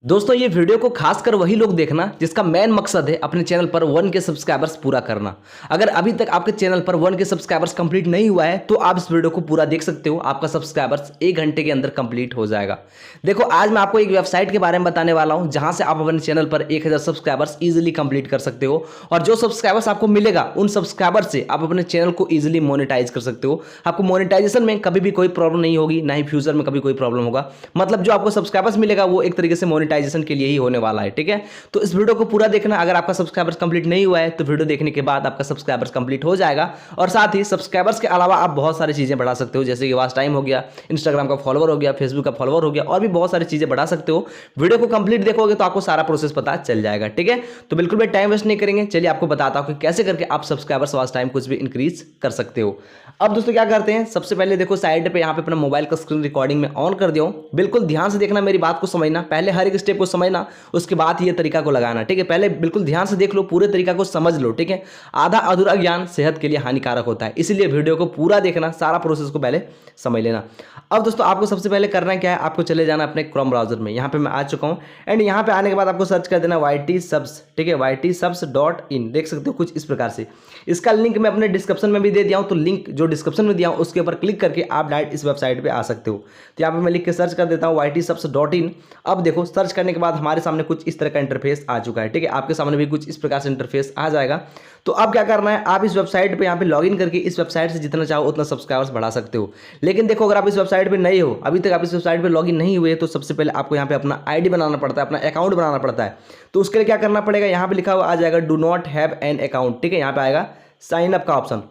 दोस्तों ये वीडियो को खासकर वही लोग देखना जिसका मेन मकसद है अपने चैनल पर 1K सब्सक्राइबर्स पूरा करना। अगर अभी तक आपके चैनल पर 1K सब्सक्राइबर्स कंप्लीट नहीं हुआ है तो आप इस वीडियो को पूरा देख सकते हो। आपका सब्सक्राइबर्स 1 घंटे के अंदर कंप्लीट हो जाएगा। देखो आज मैं आपको एक वेबसाइट के बारे में बताने वाला हूं जहां से आप अपने चैनल पर 1000 सब्सक्राइबर्स ईजिली कंप्लीट कर सकते हो और जो सब्सक्राइबर्स आपको मिलेगा उन सब्सक्राइबर्स से आप अपने चैनल को ईजिली मोनेटाइज कर सकते हो। आपको मोनेटाइजेशन में कभी भी कोई प्रॉब्लम नहीं होगी, ना ही फ्यूचर में कभी कोई प्रॉब्लम होगा। मतलब जो आपको सब्सक्राइबर्स मिलेगा वो एक तरीके से मोनेटाइजेशन के लिए ही होने वाला है, ठीक है। तो इस वीडियो को पूरा देखना। अगर आपका सब्सक्राइबर्स कंप्लीट नहीं हुआ है तो वीडियो देखने के बाद आपका सब्सक्राइबर्स कंप्लीट हो जाएगा। और साथ ही सब्सक्राइबर्स के अलावा आप बहुत सारी चीजें बढ़ा सकते हो, जैसे कि वॉच टाइम हो गया, इंस्टाग्राम का फॉलोवर हो गया, फेसबुक का फॉलोवर हो गया, और भी बहुत सारी चीजें बढ़ा सकते हो। वीडियो को कंप्लीट देखोगे तो आपको सारा प्रोसेस पता चल जाएगा, ठीक है। तो बिल्कुल भी टाइम वेस्ट नहीं करेंगे, चलिए आपको बताता हूं कि कैसे करके आप सब्सक्राइबर्स वॉच टाइम कुछ भी इंक्रीज कर सकते हो। अब दोस्तों क्या करते हैं, सबसे पहले देखो साइड पे यहाँ पे अपना मोबाइल का स्क्रीन रिकॉर्डिंग में ऑन कर दिया। बिल्कुल ध्यान से देखना, मेरी बात को समझना, पहले हर एक स्टेप को समझना, उसके बाद ये तरीका को लगाना, ठीक है। पहले बिल्कुल ध्यान से देख लो, पूरे तरीका को समझ लो, ठीक है। आधा अधूरा ज्ञान सेहत के लिए हानिकारक होता है, इसीलिए वीडियो को पूरा देखना, सारा प्रोसेस को पहले समझ लेना। अब दोस्तों आपको सबसे पहले करना क्या है, आपको चले जाना अपने क्रोम ब्राउजर में। यहाँ पे मैं आ चुका हूँ एंड यहाँ पे आने के बाद आपको सर्च कर देना YTSubs, ठीक है, YTSubs.in। देख सकते हो कुछ इस प्रकार से। इसका लिंक मैं अपने डिस्क्रिप्शन में भी दे दिया हूँ, तो लिंक जो डिस्क्रिप्शन में दिया हूँ उसके ऊपर क्लिक करके आप डायरेक्ट इस वेबसाइट पे आ सकते हो। तो यहाँ पे मैं लिख के सर्च कर देता हूँ YTSubs.in। अब देखो सर्च करने के बाद हमारे सामने कुछ इस तरह का इंटरफेस आ चुका है, ठीक है। आपके सामने भी कुछ इस प्रकार से इंटरफेस आ जाएगा। तो अब क्या करना है, आप इस वेबसाइट पे यहाँ पे लॉगिन करके इस वेबसाइट से जितना चाहो उतना सब्सक्राइबर्स बढ़ा सकते हो। लेकिन देखो अगर आप इस वेबसाइट पे नए हो, अभी तक आप इस वेबसाइट पे लॉगिन नहीं हुए, तो सबसे पहले आपको यहाँ पे अपना आईडी बनाना पड़ता है, अपना अकाउंट बनाना पड़ता है। तो उसके लिए क्या करना पड़ेगा, यहाँ पे लिखा हुआ आ जाएगा do not have an account, ठीक है। यहाँ पे आएगा साइन अप का ऑप्शन,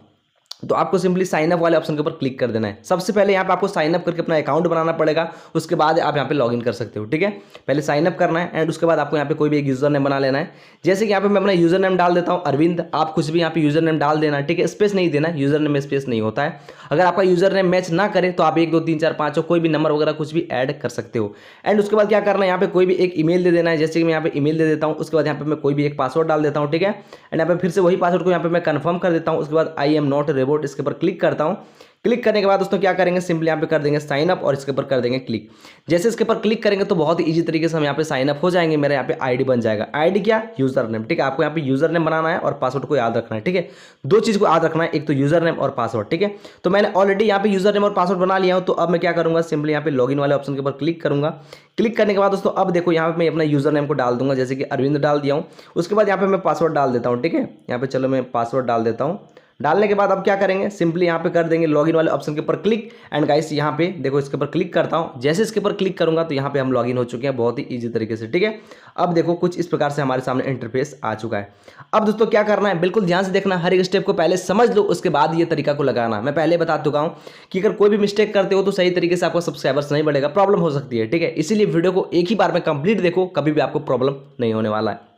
तो आपको सिंपली साइन अप वाले ऑप्शन के ऊपर क्लिक कर देना है। सबसे पहले यहाँ पे आपको साइन अप करके अपना अकाउंट बनाना पड़ेगा, उसके बाद आप यहाँ पे लॉगिन कर सकते हो, ठीक है। पहले साइन अप करना है एंड उसके बाद आपको यहाँ पे कोई भी एक यूजर नेम बना लेना है। जैसे कि यहाँ पे मैं अपना यूजर नेम डाल देता हूँ अरविंद, आप कुछ भी यहाँ पे यूजर नेम डाल देना, ठीक है। स्पेस नहीं देना, यूजर नेम में स्पेस नहीं होता है। अगर आपका यूजर नेम मैच ना करे तो आप 1 2 3 4 5 कोई भी नंबर वगैरह कुछ भी ऐड कर सकते हो। एंड उसके बाद क्या करना है, यहाँ पे कोई भी एक ईमेल दे देना है। जैसे कि मैं यहाँ पे ईमेल दे देता हूँ, उसके बाद यहाँ पे मैं कोई भी एक पासवर्ड डाल देता हूँ, ठीक है। एंड यहाँ पे फिर से वही पासवर्ड को यहाँ पे मैं कंफर्म कर देता हूँ। उसके बाद आई एम नॉट रोबोट, इसके ऊपर क्लिक करता हूँ। क्लिक करने के बाद दोस्तों क्या करेंगे, सिंपली यहाँ पे कर देंगे साइन अप और इसके ऊपर कर देंगे क्लिक। जैसे इसके ऊपर क्लिक करेंगे तो बहुत ही इजी तरीके से हम यहाँ पे साइन अप हो जाएंगे। मेरा यहाँ पे आईडी बन जाएगा। आईडी क्या, यूजर नेम, ठीक है। आपको यहाँ पे यूजर नेम बनाना है और पासवर्ड को याद रखना है, ठीक है। दो चीज को याद रखना है, एक तो यूजर नेम और पासवर्ड, ठीक है। तो मैंने ऑलरेडी यहाँ पे यूजर नेम और पासवर्ड बना लिया हूँ। तो अब मैं क्या करूंगा, सिंपली यहाँ पे लॉगिन वाले ऑप्शन के ऊपर क्लिक करूंगा। क्लिक करने के बाद दोस्तों अब देखो यहाँ पे मैं अपना यूजर नेम को डाल दूंगा, जैसे कि अरविंद डाल दिया हूँ। उसके बाद यहाँ पे मैं पासवर्ड डाल देता हूँ, ठीक है। यहाँ पे चलो मैं पासवर्ड डाल देता हूँ। डालने के बाद अब क्या करेंगे, सिंपली यहाँ पे कर देंगे लॉगिन वाले ऑप्शन के ऊपर क्लिक। एंड गाइस यहाँ पे देखो इसके ऊपर क्लिक करता हूँ। जैसे इसके ऊपर क्लिक करूंगा तो यहाँ पे हम लॉगिन हो चुके हैं बहुत ही इजी तरीके से, ठीक है। अब देखो कुछ इस प्रकार से हमारे सामने इंटरफेस आ चुका है। अब दोस्तों क्या करना है, बिल्कुल ध्यान से देखना, हर एक स्टेप को पहले समझ लो, उसके बाद ये तरीका को लगाना। मैं पहले बता चुका हूँ कि अगर कोई भी मिस्टेक करते हो तो सही तरीके से आपको सब्सक्राइबर्स नहीं बढ़ेगा, प्रॉब्लम हो सकती है, ठीक है। इसीलिए वीडियो को एक ही बार में कंप्लीट देखो, कभी भी आपको प्रॉब्लम नहीं होने वाला है।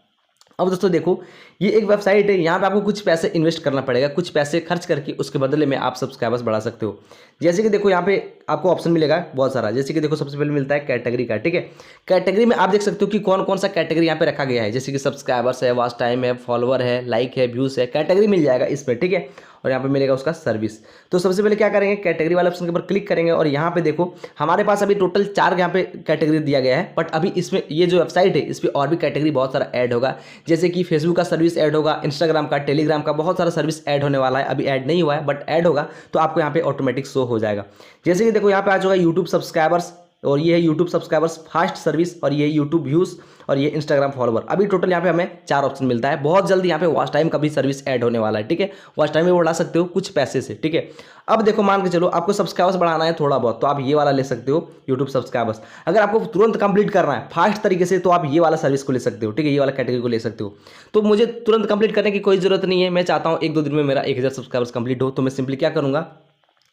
अब दोस्तों देखो ये एक वेबसाइट है, यहाँ पे आपको कुछ पैसे इन्वेस्ट करना पड़ेगा, कुछ पैसे खर्च करके उसके बदले में आप सब्सक्राइबर्स बढ़ा सकते हो। जैसे कि देखो यहाँ पे आपको ऑप्शन मिलेगा बहुत सारा। जैसे कि देखो सबसे पहले मिलता है कैटेगरी का, ठीक है। कैटेगरी में आप देख सकते हो कि कौन कौन सा कैटेगरी यहाँ पे रखा गया है, जैसे कि सब्सक्राइबर्स है, वॉच टाइम है, फॉलोवर है, लाइक है, व्यूज है, कैटेगरी मिल जाएगा इसमें, ठीक है। और यहाँ पे मिलेगा उसका सर्विस। तो सबसे पहले क्या करेंगे, कैटेगरी वाले ऑप्शन के ऊपर क्लिक करेंगे और यहाँ पे देखो हमारे पास अभी टोटल 4 यहाँ पे कैटेगरी दिया गया है। बट अभी इसमें ये जो वेबसाइट है इस पर और भी कैटेगरी बहुत सारा ऐड होगा, जैसे कि फेसबुक का सर्विस ऐड होगा, इंस्टाग्राम का, टेलीग्राम का, बहुत सारा सर्विस ऐड होने वाला है। अभी ऐड नहीं हुआ है बट ऐड होगा, तो आपको यहाँ पे ऑटोमेटिक शो हो जाएगा। जैसे कि देखो यहाँ पे आ चुका यूट्यूब सब्सक्राइबर्स, और ये है यूट्यूब सब्सक्राइबर्स फास्ट सर्विस, और ये यूट्यूब व्यूज, और ये इंस्टाग्राम फॉलोवर। अभी टोटल यहाँ पे हमें 4 ऑप्शन मिलता है। बहुत जल्दी यहाँ पे वॉच टाइम का भी सर्विस ऐड होने वाला है, ठीक है। वॉच टाइम में बढ़ा सकते हो कुछ पैसे से, ठीक है। अब देखो मान के चलो आपको सब्सक्राइबर्स बढ़ाना है थोड़ा बहुत, तो आप ये वाला ले सकते हो यूट्यूब सब्सक्राइबर्स। अगर आपको तुरंत कंप्लीट करना है फास्ट तरीके से तो आप ये वाला सर्विस को ले सकते हो, ठीक है, ये वाला कैटेगरी को ले सकते हो। तो मुझे तुरंत कंप्लीट करने की कोई जरूरत नहीं है, मैं चाहता हूँ 1 2 दिन में मेरा 1000 सब्सक्राइबर्स कंप्लीट हो। तो मैं सिंपली क्या करूँगा,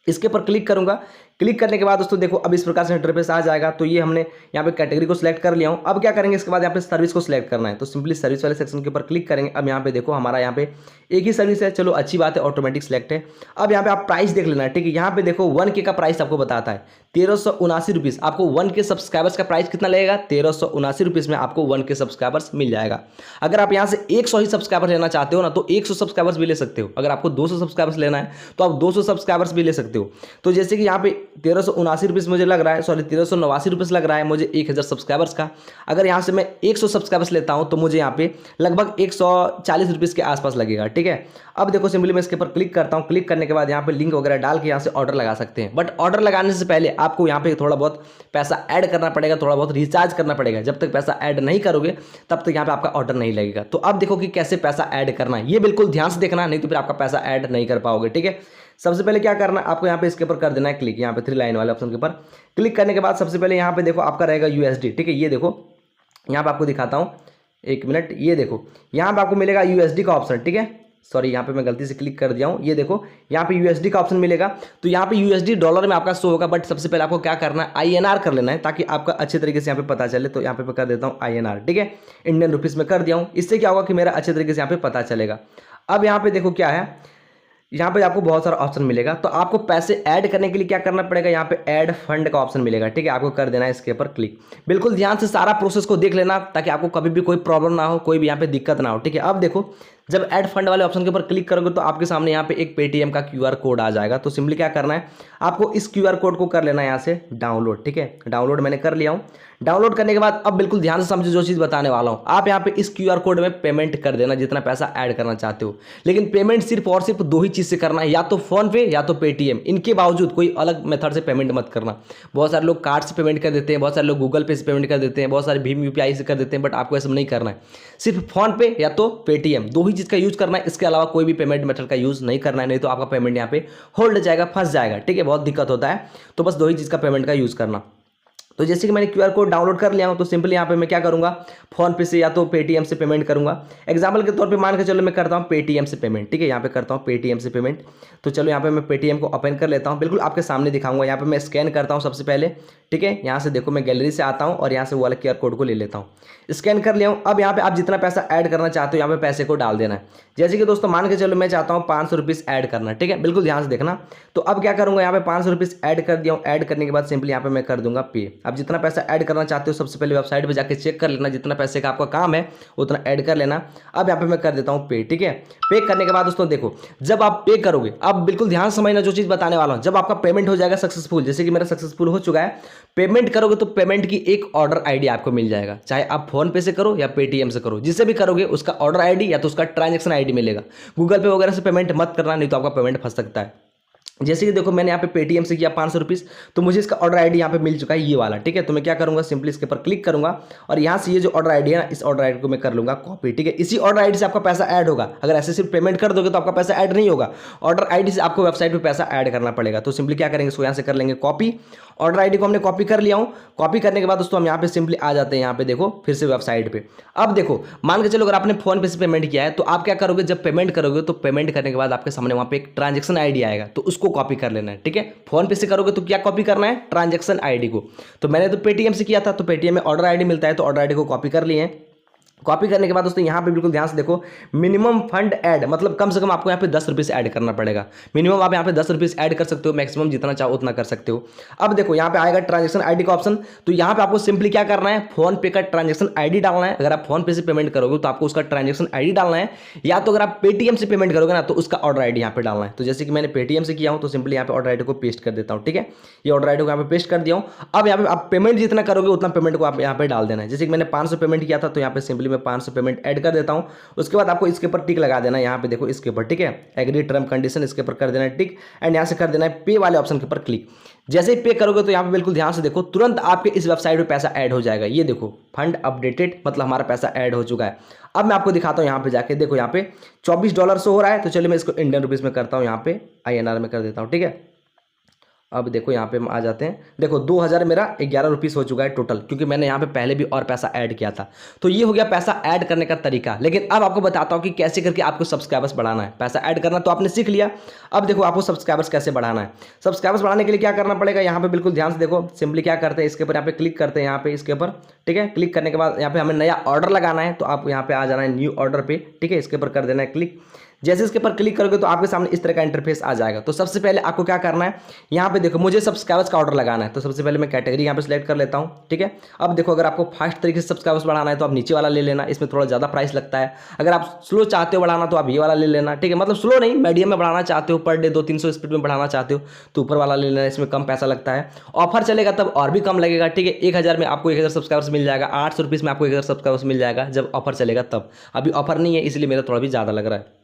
इसके ऊपर क्लिक करूंगा। क्लिक करने के बाद दोस्तों देखो अब इस प्रकार से इंटरफेस आ जाएगा। तो ये हमने यहाँ पे कैटेगरी को सिलेक्ट कर लिया हूँ। अब क्या करेंगे, इसके बाद यहाँ पे सर्विस को सिलेक्ट करना है। तो सिंपली सर्विस वाले सेक्शन के ऊपर क्लिक करेंगे। अब यहाँ पे देखो हमारा यहाँ पे एक ही सर्विस है, चलो अच्छी बात है, ऑटोमेटिक सिलेक्ट है। अब यहाँ पे आप प्राइस देख लेना है, ठीक है। यहाँ पे देखो 1K का प्राइस आपको बताता है 1379 रुपीज़। आपको 1K सब्सक्राइबर्स का प्राइस कितना लगेगा, 1379 रुपीज़ में आपको 1K सब्सक्राइबर्स मिल जाएगा। अगर आप यहाँ से 100 ही सब्सक्राइबर लेना चाहते हो ना, तो 100 सब्सक्राइबर्स भी ले सकते हो। अगर आपको 200 सब्सक्राइबर्स लेना है तो आप 200 सब्सक्राइबर्स भी ले सकते हो। तो जैसे कि यहाँ पे 1379 मुझे लग रहा है, सॉरी 1389 लग रहा है मुझे 1000 सब्सक्राइबर्स का। अगर यहाँ से मैं 100 सब्सक्राइबर्स लेता हूँ तो मुझे यहाँ पे लगभग 140 के आसपास लगेगा, ठीक है। अब देखो सिंपली मैं इसके ऊपर क्लिक करता हूँ। क्लिक करने के बाद यहाँ पे लिंक वगैरह डाल के यहाँ से ऑर्डर लगा सकते हैं। बट ऑर्डर लगाने से पहले आपको यहाँ पे थोड़ा बहुत पैसा ऐड करना पड़ेगा, थोड़ा बहुत रिचार्ज करना पड़ेगा। जब तक पैसा ऐड नहीं करोगे तब तक यहाँ पे आपका ऑर्डर नहीं लगेगा। तो अब देखो कि कैसे पैसा ऐड करना है, ये बिल्कुल ध्यान से देखना, नहीं तो फिर आपका पैसा ऐड नहीं कर पाओगे, ठीक है। सबसे पहले क्या करना है, आपको यहाँ पे इसके ऊपर कर देना है क्लिक, यहाँ पे 3 लाइन वाले ऑप्शन के ऊपर क्लिक करने के बाद सबसे पहले यहाँ पे देखो आपका रहेगा USD, ठीक है। ये देखो यहाँ पे आपको दिखाता हूँ, 1 मिनट, ये देखो यहाँ पे आपको मिलेगा USD का ऑप्शन, ठीक है। सॉरी यहाँ पे मैं गलती से क्लिक कर दिया हूँ। ये देखो यहाँ पे USD का ऑप्शन मिलेगा, तो यहाँ पे USD डॉलर में आपका शो होगा। बट सबसे पहले आपको क्या करना है, INR कर लेना है ताकि आपका अच्छे तरीके से यहाँ पे पता चले। तो यहाँ पे मैं कर देता हूँ INR, ठीक है, इंडियन रुपीज़ में कर दिया हूँ। इससे क्या होगा कि मेरा अच्छे तरीके से यहाँ पे पता चलेगा। अब यहाँ पे देखो क्या है, यहाँ पे आपको बहुत सारा ऑप्शन मिलेगा। तो आपको पैसे ऐड करने के लिए क्या करना पड़ेगा, यहाँ पे ऐड फंड का ऑप्शन मिलेगा, ठीक है। आपको कर देना है इसके ऊपर क्लिक। बिल्कुल ध्यान से सारा प्रोसेस को देख लेना ताकि आपको कभी भी कोई प्रॉब्लम ना हो, कोई भी यहाँ पे दिक्कत ना हो, ठीक है। अब देखो जब ऐड फंड वाले ऑप्शन के ऊपर क्लिक करोगे तो आपके सामने यहाँ पे एक पेटीएम का QR कोड आ जाएगा। तो सिंपली क्या करना है, आपको इस QR कोड को कर लेना है यहाँ से डाउनलोड, ठीक है। डाउनलोड मैंने कर लिया हूँ। डाउनलोड करने के बाद अब बिल्कुल ध्यान से समझो जो चीज़ बताने वाला हूँ। आप यहाँ पे इस QR कोड में पेमेंट कर देना जितना पैसा ऐड करना चाहते हो। लेकिन पेमेंट सिर्फ और सिर्फ 2 ही चीज़ से करना है, या तो फोन पे या तो पेटीएम। इनके बावजूद कोई अलग मेथड से पेमेंट मत करना। बहुत सारे लोग कार्ड से पेमेंट कर देते हैं, बहुत सारे लोग गूगल पे से पेमेंट कर देते हैं, बहुत सारे भीम UPI से कर देते हैं। बट आपको ऐसा नहीं करना है, सिर्फ फोन पे या तो पेटीएम, 2 ही चीज़ का यूज़ करना है। इसके अलावा कोई भी पेमेंट मेथड का यूज़ नहीं करना है, नहीं तो आपका पेमेंट यहाँ पे होल्ड जाएगा, फंस जाएगा, ठीक है। बहुत दिक्कत होता है। तो बस 2 ही चीज़ का पेमेंट का यूज़ करना। तो जैसे कि मैंने QR कोड डाउनलोड कर लिया हूं, तो सिंपली यहाँ पे मैं क्या करूंगा, फोन पे से या तो पेटीएम से पेमेंट करूंगा। एग्जाम्पल के तौर पे मान के चलो मैं करता हूं पेटीएम से पेमेंट, ठीक है। यहाँ पे करता हूं पेटीएम से पेमेंट। तो चलो यहाँ पे मैं पेटीएम को ओपन कर लेता हूँ, बिल्कुल आपके सामने दिखाऊंगा। यहाँ पे मैं स्कैन करता हूँ सबसे पहले, ठीक है। यहाँ से देखो मैं गैलरी से आता हूँ और यहाँ से वो वाला QR कोड को ले लेता हूँ। स्कैन कर लिया हूँ। अब यहाँ पे आप जितना पैसा ऐड करना चाहते हो यहाँ पे पैसे को डाल देना है। जैसे कि दोस्तों मान के चलो मैं चाहता हूँ 500 रुपीज़ ऐड करना, ठीक है। बिल्कुल ध्यान से देखना। तो अब क्या करूँगा, यहाँ पे 500 रुपीज़ ऐड कर दिया हूँ। ऐड करने के बाद सिंपली यहाँ पे मैं कर दूंगा पे। अब जितना पैसा ऐड करना चाहते हो सबसे पहले वेबसाइट पे जाके चेक कर लेना, जितना पैसे का आपका काम है उतना ऐड कर लेना। अब यहाँ पे मैं कर देता हूँ पे, ठीक है। पे करने के बाद दोस्तों देखो जब आप पे करोगे, अब बिल्कुल ध्यान से समझना जो चीज़ बताने वाला हूँ। जब आपका पेमेंट हो जाएगा सक्सेसफुल, जैसे कि मेरा सक्सेसफुल हो चुका है, पेमेंट करोगे तो पेमेंट की एक ऑर्डर ID आपको मिल जाएगा। चाहे आप फोन पे से करो या पेटीएम से करो, जिससे भी करोगे उसका ऑर्डर ID या तो उसका ट्रांजैक्शन ID मिलेगा। गूगल पे वगैरह से पेमेंट मत करना, नहीं तो आपका पेमेंट फंस सकता है। जैसे कि देखो मैंने यहाँ पे पेटीएम से किया 500 रुपीज़, तो मुझे इसका ऑर्डर ID यहाँ पे मिल चुका है, ये वाला, ठीक है। तो मैं क्या करूँगा, सिंपली इसके ऊपर क्लिक करूँगा और यहाँ से ये जो ऑर्डर ID है ना, इस ऑर्डर ID को मैं कर लूँगा कॉपी, ठीक है। इसी ऑर्डर ID से आपका पैसा ऐड होगा। अगर ऐसे सिर्फ पेमेंट कर दोगे तो आपका पैसा ऐड नहीं होगा, ऑर्डर ID से आपको वेबसाइट पर पैसा ऐड करना पड़ेगा। तो सिंपली क्या करेंगे, इसको यहाँ से कर लेंगे कॉपी। ऑर्डर ID को हमने कॉपी कर लिया हूँ। कॉपी करने के बाद दोस्तों हम यहाँ पे सिंपली आ जाते हैं, यहाँ पे देखो फिर से वेबसाइट पे। अब देखो मान के चलो अगर आपने फोन पे से पेमेंट किया है तो आप क्या करोगे, जब पेमेंट करोगे तो पेमेंट करने के बाद आपके सामने वहाँ पे एक ट्रांजैक्शन ID आएगा, तो उसको कॉपी कर लेना है, ठीक है। फोन पे से करोगे तो क्या कॉपी करना है, ट्रांजैक्शन ID को। तो मैंने तो पेटीएम से किया था, तो पेटीएम में ऑर्डर ID मिलता है, तो ऑर्डर ID को कॉपी कर लिए। कॉपी करने के बाद दोस्तों यहाँ पे बिल्कुल ध्यान से देखो, मिनिमम फंड ऐड, मतलब कम से कम आपको यहाँ पे 10 रुपीज़ ऐड करना पड़ेगा। मिनिमम आप यहाँ पे 10 रुपीज़ ऐड कर सकते हो, मैक्सिमम जितना चाहो उतना कर सकते हो। अब देखो यहाँ पे आएगा ट्रांजैक्शन ID का ऑप्शन, तो यहाँ पे आपको सिंपली क्या करना है, फोन पे का ट्रांजैक्शन ID डालना है। अगर आप फोन पे से पेमेंट करोगे तो आपको उसका ट्रांजैक्शन ID डालना है, या तो अगर आप पेटीएम से पेमेंट करोगे ना तो उसका ऑर्डर ID यहाँ पे डालना है। तो जैसे कि मैंने पेटीएम से किया हूँ तो सिंपली यहाँ पे ऑर्डर ID को पेस्ट कर देता हूँ, ठीक है। ये ऑर्डर ID को यहाँ पे पेस्ट कर दिया हूँ। अब यहाँ पे आप पेमेंट जितना करोगे उतना पेमेंट को आप यहाँ पे डाल देना है। जैसे कि मैंने 500 पेमेंट किया था, तो यहाँ पे सिंपली मैं 500 पेमेंट ऐड कर देता हूं। उसके बाद आपको इसके ऊपर टिक लगा देना है, यहाँ पे देखो इसके ऊपर, ठीक है। एग्री टर्म कंडीशन इसके ऊपर कर देना है टिक, एंड यहाँ से कर देना है पे वाले ऑप्शन के ऊपर क्लिक। जैसे ही पे करोगे तो यहाँ पे बिल्कुल ध्यान से देखो तुरंत आपके इस वेबसाइट पे पैसा ऐड हो जाएगा। ये देखो फंड अपडेटेड, मतलब हमारा पैसा ऐड हो चुका है। अब मैं आपको दिखाता हूँ, यहाँ पे जाके देखो यहाँ पे $24 शो हो रहा है। तो चलिए मैं इसको इंडियन रुपीज़ में करता हूँ, यहाँ पे INR में कर देता हूँ, ठीक है। अब देखो यहाँ पे हम आ जाते हैं, देखो 2000 मेरा 11 रुपीज़ हो चुका है टोटल, क्योंकि मैंने यहाँ पे पहले भी और पैसा ऐड किया था। तो ये हो गया पैसा ऐड करने का तरीका। लेकिन अब आपको बताता हूँ कि कैसे करके आपको सब्सक्राइबर्स बढ़ाना है। पैसा ऐड करना तो आपने सीख लिया, अब देखो आपको सब्सक्राइबर्स कैसे बढ़ाना है। सब्सक्राइबर्स बढ़ाने के लिए क्या करना पड़ेगा, यहाँ पे बिल्कुल ध्यान से देखो, सिंपली क्या करते हैं, इसके ऊपर यहाँ पे क्लिक करते हैं, यहाँ पे इसके ऊपर, ठीक है। क्लिक करने के बाद यहाँ पे हमें नया ऑर्डर लगाना है, तो आपको यहाँ पे आ जाना है न्यू ऑर्डर पे, ठीक है। इसके ऊपर कर देना है क्लिक। जैसे इसके ऊपर क्लिक करोगे तो आपके सामने इस तरह का इंटरफेस आ जाएगा। तो सबसे पहले आपको क्या करना है, यहाँ पे देखो मुझे सब्सक्राइबर्स का ऑर्डर लगाना है, तो सबसे पहले मैं कैटेगरी यहाँ पे सिलेक्ट कर लेता हूँ, ठीक है। अब देखो अगर आपको फास्ट तरीके से सब्सक्राइबर्स बढ़ाना है तो आप नीचे वाला ले लेना, इसमें थोड़ा ज़्यादा प्राइस लगता है। अगर आप स्लो चाहते हो बढ़ाना तो आप ये वाला ले लेना, ठीक है। मतलब स्लो नहीं, मीडियम में बढ़ाना चाहते हो, पर डे 200-300 स्पीड में बढ़ाना चाहते हो तो ऊपर वाला ले लेना, इसमें कम पैसा लगता है। ऑफर चलेगा तब और भी कम लगेगा, ठीक है। 1000 में आपको 1000 सब्सक्राइबर्स मिल जाएगा, 800 रुपीज़ में आपको 1000 सब्सक्राइबर्स मिल जाएगा जब ऑफर चलेगा तब। अभी ऑफर नहीं है इसलिए मेरा थोड़ा भी ज़्यादा लग रहा है।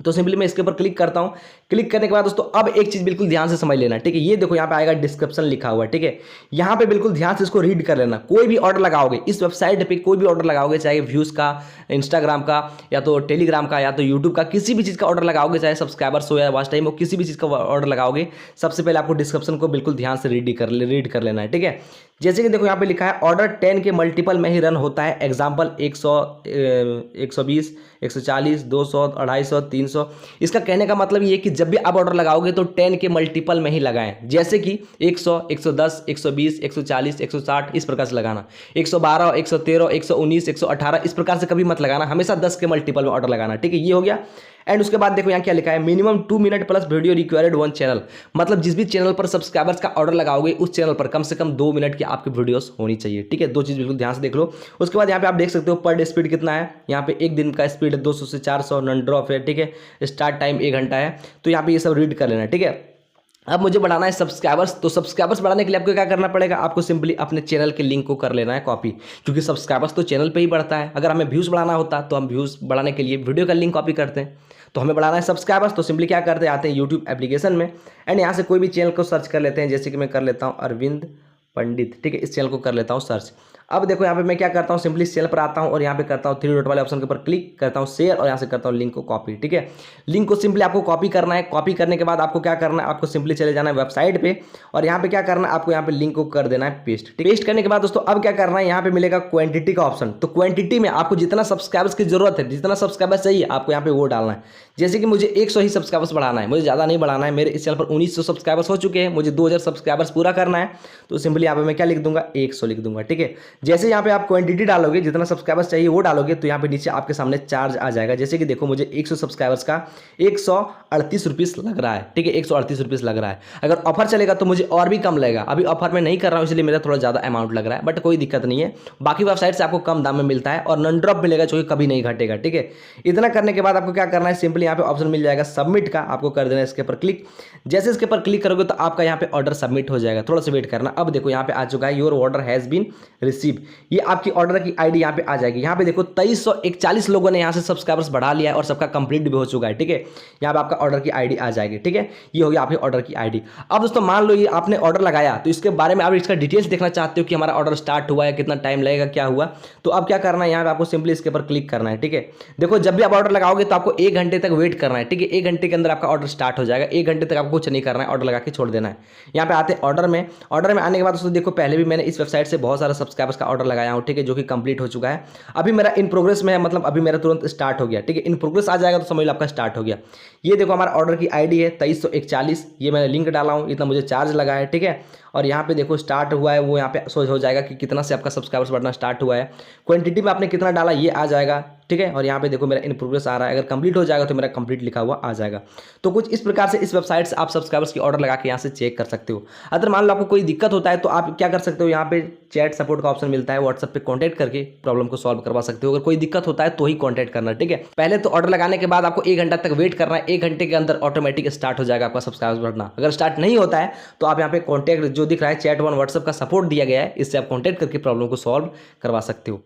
तो सिंपली मैं इसके ऊपर क्लिक करता हूं। क्लिक करने के बाद दोस्तों अब एक चीज़ बिल्कुल ध्यान से समझ लेना, ठीक है। ये देखो यहाँ पे आएगा डिस्क्रिप्शन लिखा हुआ है, ठीक है। यहाँ पे बिल्कुल ध्यान से इसको रीड कर लेना। कोई भी ऑर्डर लगाओगे इस वेबसाइट पे, कोई भी ऑर्डर लगाओगे, चाहे व्यूज़ का, इंस्टाग्राम का, या तो टेलीग्राम का, या तो यूट्यूब का, किसी भी चीज़ का ऑर्डर लगाओगे, चाहे सब्सक्राइबर्स हो या वॉच टाइम हो, किसी भी चीज़ का ऑर्डर लगाओगे, सबसे पहले आपको डिस्क्रिप्शन को बिल्कुल ध्यान से रीड कर लेना है, ठीक है। जैसे कि देखो यहाँ पे लिखा है ऑर्डर 10 के मल्टीपल में ही रन होता है। एग्जाम्पल 100, 120, 140, 200, 250, 300। इसका कहने का मतलब ये है कि जब भी आप ऑर्डर लगाओगे तो 10 के मल्टीपल में ही लगाएं। जैसे कि 100, 110, 120, 140, 160 इस प्रकार से लगाना, 112, 113, 119, 118 इस प्रकार से कभी मत लगाना, हमेशा 10 के मल्टीपल में ऑर्डर लगाना, ठीक है। ये हो गया। एंड उसके बाद देखो यहाँ क्या लिखा है, minimum 2 minute plus video required 1 channel. मतलब जिस भी चैनल पर सब्सक्राइबर्स का ऑर्डर लगाओगे उस चैनल पर कम से कम 2 मिनट की आपकी वीडियोस होनी चाहिए, ठीक है। 2 चीज़ बिल्कुल ध्यान से देख लो। उसके बाद यहाँ पे आप देख सकते हो पर डे स्पीड कितना है। यहाँ पे एक दिन का स्पीड है 200 से 400, नॉन ड्रॉप है, ठीक है। स्टार्ट टाइम 1 घंटा है। तो यहाँ पे ये सब रीड कर लेना, ठीक है। अब मुझे बढ़ाना है सब्सक्राइबर्स, तो सब्सक्राइबर्स बढ़ाने के लिए आपको क्या करना पड़ेगा, आपको सिंपली अपने चैनल के लिंक को कर लेना है कॉपी, क्योंकि सब्सक्राइबर्स तो चैनल पे ही बढ़ता है। अगर हमें व्यूज़ बढ़ाना होता तो हम व्यूज़ बढ़ाने के लिए वीडियो का लिंक कॉपी करते हैं, तो हमें बढ़ाना है सब्सक्राइबर्स, तो सिंपली क्या करते हैं, आते हैं यूट्यूब एप्लीकेशन में एंड यहाँ से कोई भी चैनल को सर्च कर लेते हैं। जैसे कि मैं कर लेता हूँ अरविंद पंडित, ठीक है। इस चैनल को कर लेता हूँ सर्च। अब देखो यहाँ पे मैं क्या करता हूँ, सिंपली इस चैनल पर आता हूँ और यहाँ पे करता हूँ 3 डॉट वाले ऑप्शन के ऊपर क्लिक करता हूँ शेयर, और यहाँ से करता हूँ लिंक को कॉपी, ठीक है। लिंक को सिंपली आपको कॉपी करना है। कॉपी करने के बाद आपको क्या करना है, आपको सिंपली चले जाना है वेबसाइट पे और यहाँ पे क्या करना है, आपको यहाँ पे लिंक को कर देना है पेस्ट। पेस्ट करने के बाद दोस्तों अब क्या करना है, यहाँ पे मिलेगा क्वांटिटी का ऑप्शन। तो क्वांटिटी में आपको जितना सब्सक्राइबर्स की जरूरत है, जितना सब्सक्राइबर्स चाहिए, आपको यहाँ पे वो डालना है। जैसे कि मुझे 100 ही सब्सक्राइबर्स बढ़ाना है, मुझे ज़्यादा नहीं बढ़ाना है। मेरे इस चैनल पर 1900 सब्सक्राइबर्स हो चुके हैं, मुझे 2000 सब्सक्राइबर्स पूरा करना है। तो सिंपली यहाँ पे मैं क्या लिख दूंगा, 100 लिख दूंगा, ठीक है। जैसे यहाँ पे आप क्वांटिटी डालोगे, जितना सब्सक्राइबर्स चाहिए वो डालोगे, तो यहाँ पे नीचे आपके सामने चार्ज आ जाएगा। जैसे कि देखो मुझे 100 सब्सक्राइबर्स का 138 रुपीज़ लग रहा है, ठीक है। 138 रुपीज़ लग रहा है। अगर ऑफर चलेगा तो मुझे और भी कम लगेगा। अभी ऑफर में नहीं कर रहा हूँ इसलिए मेरा थोड़ा ज़्यादा अमाउंट लग रहा है, बट कोई दिक्कत नहीं है। बाकी वेबसाइट से आपको कम दाम में मिलता है और नॉन ड्रॉप मिलेगा जो कि कभी नहीं घटेगा, ठीक है। इतना करने के बाद आपको क्या करना है, सिंपली यहाँ पे ऑप्शन मिल जाएगा सबमिट का, आपको कर देना है इसके ऊपर क्लिक। जैसे इसके ऊपर क्लिक करोगे तो आपका यहाँ पे ऑर्डर सबमिट हो जाएगा। थोड़ा सा वेट करना। अब देखो यहाँ पे आ चुका है, your order has been receive. ये आपकी ऑर्डर की आईडी यहाँ पे आ जाएगी। यहाँ पे देखो 2341 लोगों ने यहाँ से सब्सक्राइबर्स बढ़ा लिया है और सबका कंप्लीट भी हो चुका है, ठीक है। यहाँ पे आपका ऑर्डर की आईडी आ जाएगी, ठीक है। ये हो गया आपके ऑर्डर की आईडी। अब दोस्तों मान लो ये आपने ऑर्डर लगाया, तो इसके बारे में आप इसका डिटेल्स देखना चाहते हो कि हमारा ऑर्डर स्टार्ट हुआ है, कितना टाइम लगेगा, क्या हुआ। तो अब क्या करना है, यहाँ पे आपको सिंपली इसके ऊपर क्लिक करना है, ठीक है। देखो जब भी आप ऑर्डर लगाओगे तो आपको 1 घंटे तक वेट करना है, ठीक है। 1 घंटे के अंदर आपका ऑर्डर स्टार्ट हो जाएगा। 1 घंटे तक आपको कुछ नहीं करना है, ऑर्डर लगा के छोड़ देना है। यहाँ पे आते हैं ऑर्डर में। ऑर्डर में आने के बाद दोस्तों देखो पहले भी मैंने इस वेबसाइट से बहुत सारा सब्सक्राइबर्स का ऑर्डर लगाया हूँ, ठीक है, जो कि कंप्लीट हो चुका है। अभी मेरा इन प्रोग्रेस में है, मतलब अभी मेरा तुरंत स्टार्ट हो गया, ठीक है। इन प्रोग्रेस आ जाएगा तो समझ लो आपका स्टार्ट हो गया। ये देखो हमारा ऑर्डर की आईडी है 2341। ये मैंने लिंक डाला हूँ, इतना मुझे चार्ज लगा है, ठीक है। और यहाँ पे देखो स्टार्ट हुआ है, वो यहाँ पे शो हो जाएगा कि कितना से आपका सब्सक्राइबर्स बढ़ना स्टार्ट हुआ है। क्वांटिटी में आपने कितना डाला ये आ जाएगा, ठीक है। और यहाँ पे देखो मेरा इन प्रोग्रेस आ रहा है। अगर कंप्लीट हो जाएगा तो मेरा कंप्लीट लिखा हुआ आ जाएगा। तो कुछ इस प्रकार से इस वेबसाइट से आप सब्सक्राइबर्स की ऑर्डर लगा के यहाँ से चेक कर सकते हो। अगर मान लो आपको कोई दिक्कत होता है तो आप क्या कर सकते हो, यहाँ पे चैट सपोर्ट का ऑप्शन मिलता है, व्हाट्सएप पे कॉन्टैक्ट करके प्रॉब्लम को सॉल्व करवा सकते हो। अगर कोई दिक्कत होता है तो ही कॉन्टैक्ट करना, ठीक है। पहले तो ऑर्डर लगाने के बाद आपको 1 घंटा तक वेट करना है। 1 घंटे के अंदर ऑटोमेटिक स्टार्ट हो जाएगा आपका सब्सक्राइबर्स बढ़ना। अगर स्टार्ट नहीं होता है तो आप यहाँ पे कॉन्टैक्ट जो दिख रहा है चैट 1 व्हाट्सएप का सपोर्ट दिया गया है, इससे आप कॉन्टैक्ट करके प्रॉब्लम को सॉल्व करवा सकते हो।